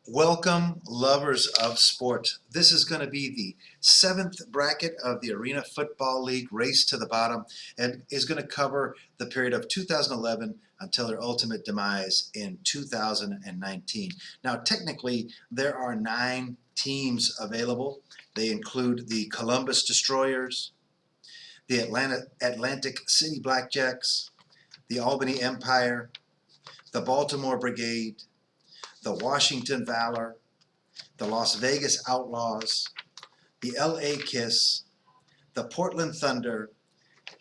Welcome, lovers of sport. This is going to be the seventh bracket of the Arena Football League Race to the Bottom and is going to cover the period of 2011 until their ultimate demise in 2019. Now, technically, there are 9 teams available. They include the Columbus Destroyers, the Atlantic City Blackjacks, the Albany Empire, the Baltimore Brigade, the Washington Valor, the Las Vegas Outlaws, the LA Kiss, the Portland Thunder,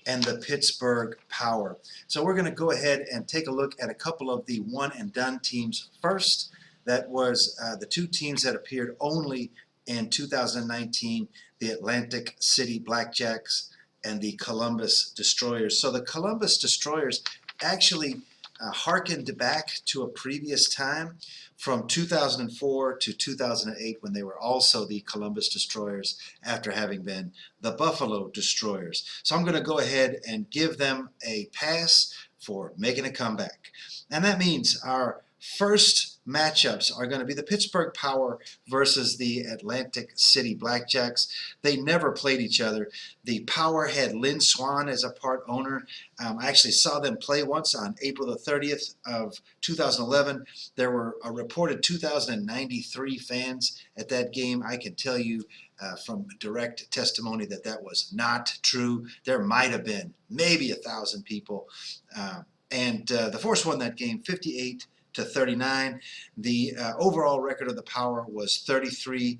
and the Pittsburgh Power. So we're going to go ahead and take a look at a couple of the one and done teams first. That was the 2 teams that appeared only in 2019, the Atlantic City Blackjacks and the Columbus Destroyers. So the Columbus Destroyers actually harkened back to a previous time from 2004 to 2008 when they were also the Columbus Destroyers after having been the Buffalo Destroyers. So I'm going to go ahead and give them a pass for making a comeback. And that means our first matchups are going to be the Pittsburgh Power versus the Atlantic City Blackjacks. They never played each other. The Power had Lynn Swan as a part owner. I actually saw them play once on April the 30th of 2011. There were a reported 2,093 fans at that game. I can tell you from direct testimony that that was not true. There might have been maybe 1,000 people. The Force won that game 58-39. The overall record of the Power was 33-40,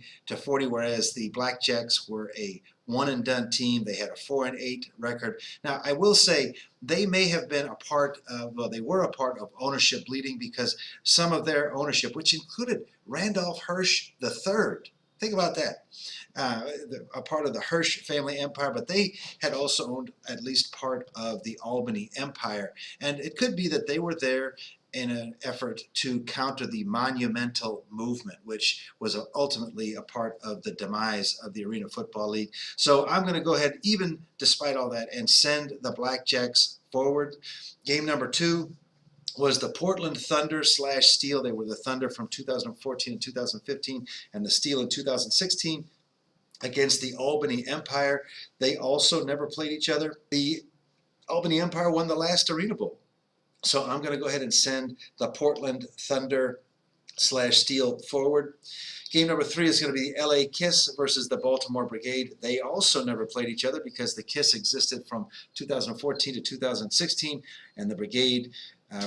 whereas the Blackjacks were a one-and-done team. They had a 4-8 record. Now, I will say they may have been a part of, well, they were a part of ownership bleeding because some of their ownership, which included Randolph Hirsch III, think about that, a part of the Hirsch family empire, but they had also owned at least part of the Albany Empire. And it could be that they were there in an effort to counter the monumental movement, which was ultimately a part of the demise of the Arena Football League. So I'm going to go ahead, even despite all that, and send the Blackjacks forward. Game number 2 was the Portland Thunder / Steel. They were the Thunder from 2014 and 2015, and the Steel in 2016 against the Albany Empire. They also never played each other. The Albany Empire won the last Arena Bowl. So I'm going to go ahead and send the Portland Thunder / Steel forward. Game number 3 is going to be the LA Kiss versus the Baltimore Brigade. They also never played each other because the Kiss existed from 2014 to 2016, and the Brigade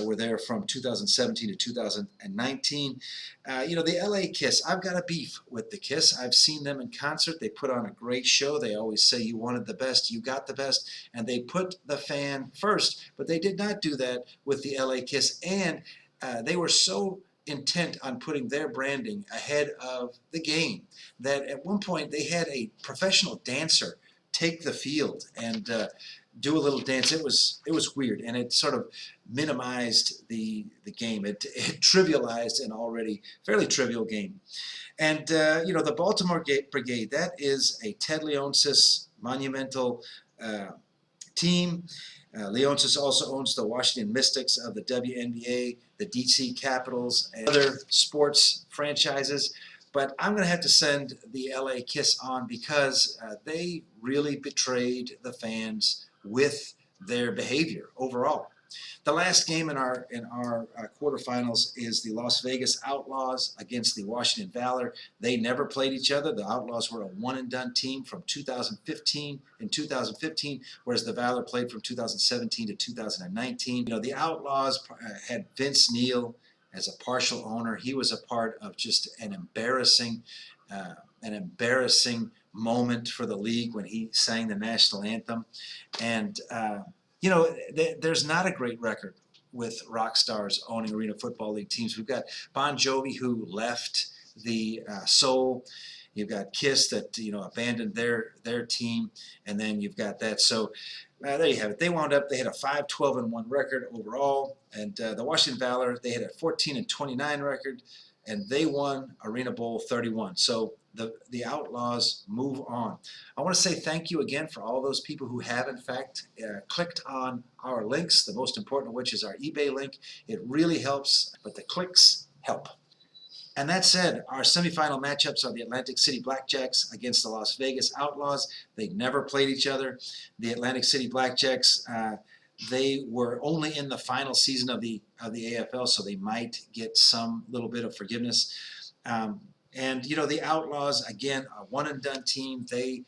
were there from 2017 to 2019. The LA Kiss, I've got a beef with the Kiss. I've seen them in concert. They put on a great show. They always say you wanted the best, you got the best, and they put the fan first. But they did not do that with the LA Kiss, and they were so intent on putting their branding ahead of the game that at one point they had a professional dancer take the field and do a little dance. It was weird, and it sort of minimized the game. It trivialized an already fairly trivial game. And the Baltimore Brigade, that is a Ted Leonsis monumental team. Leonsis also owns the Washington Mystics of the WNBA, the DC Capitals, and other sports franchises. But I'm going to have to send the LA Kiss on because they really betrayed the fans with their behavior overall. The last game in our quarterfinals is the Las Vegas Outlaws against the Washington Valor. They never played each other. The Outlaws were a one-and-done team from 2015 and 2015, whereas the Valor played from 2017 to 2019. The Outlaws had Vince Neil as a partial owner. He was a part of just an embarrassing moment for the league when he sang the national anthem. And there's not a great record with rock stars owning Arena Football League teams. We've got Bon Jovi, who left the Soul. You've got Kiss that abandoned their team, and then you've got that. So there you have it. They wound up. They had a 5-12-1 record overall, and the Washington Valor, they had a 14-29 record, and they won Arena Bowl 31. So the Outlaws move on. I want to say thank you again for all those people who have, in fact, clicked on our links, the most important of which is our eBay link. It really helps, but the clicks help. And that said, our semifinal matchups are the Atlantic City Blackjacks against the Las Vegas Outlaws. They never played each other. The Atlantic City Blackjacks, they were only in the final season of the AFL, so they might get some little bit of forgiveness. And you know, the Outlaws, again, a one and done team. They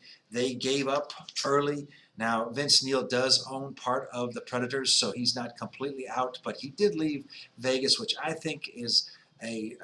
gave up early. Now Vince Neil does own part of the Predators, so he's not completely out, but he did leave Vegas, which I think is a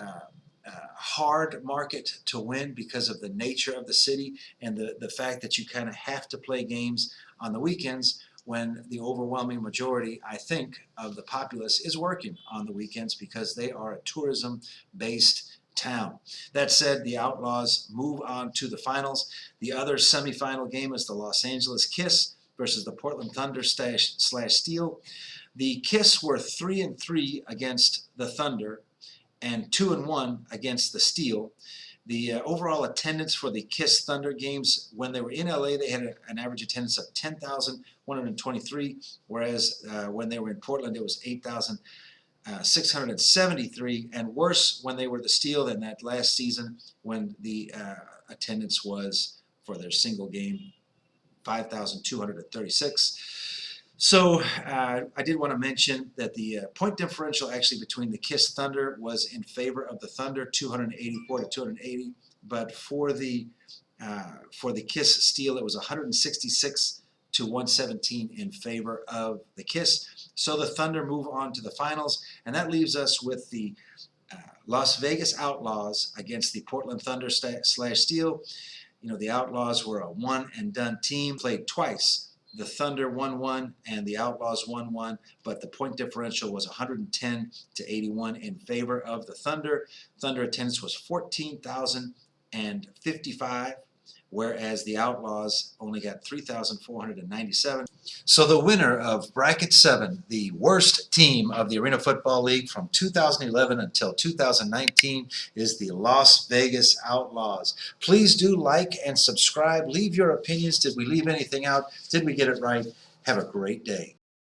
hard market to win because of the nature of the city and the fact that you kind of have to play games on the weekends when the overwhelming majority, I think, of the populace is working on the weekends because they are a tourism-based town. That said, the Outlaws move on to the finals. The other semifinal game is the Los Angeles Kiss versus the Portland Thunder slash Steel. The Kiss were 3-3 against the Thunder and 2-1 against the Steel. The overall attendance for the Kiss Thunder games, when they were in LA, they had an average attendance of 10,123, whereas when they were in Portland, it was 8,673, and worse when they were the Steel than that last season when the attendance was, for their single game, 5,236. So I did want to mention that the point differential actually between the Kiss Thunder was in favor of the Thunder, 284 to 280, but for the Kiss Steel, it was 166 to 117 in favor of the Kiss. So the Thunder move on to the finals, and that leaves us with the Las Vegas Outlaws against the Portland Thunder slash Steel. You know, the Outlaws were a one and done team, played twice. The Thunder won one and the Outlaws won one, but the point differential was 110 to 81 in favor of the Thunder. Thunder attendance was 14,055, whereas the Outlaws only got 3,497. So the winner of Bracket 7, the worst team of the Arena Football League from 2011 until 2019, is the Las Vegas Outlaws. Please do like and subscribe. Leave your opinions. Did we leave anything out? Did we get it right? Have a great day.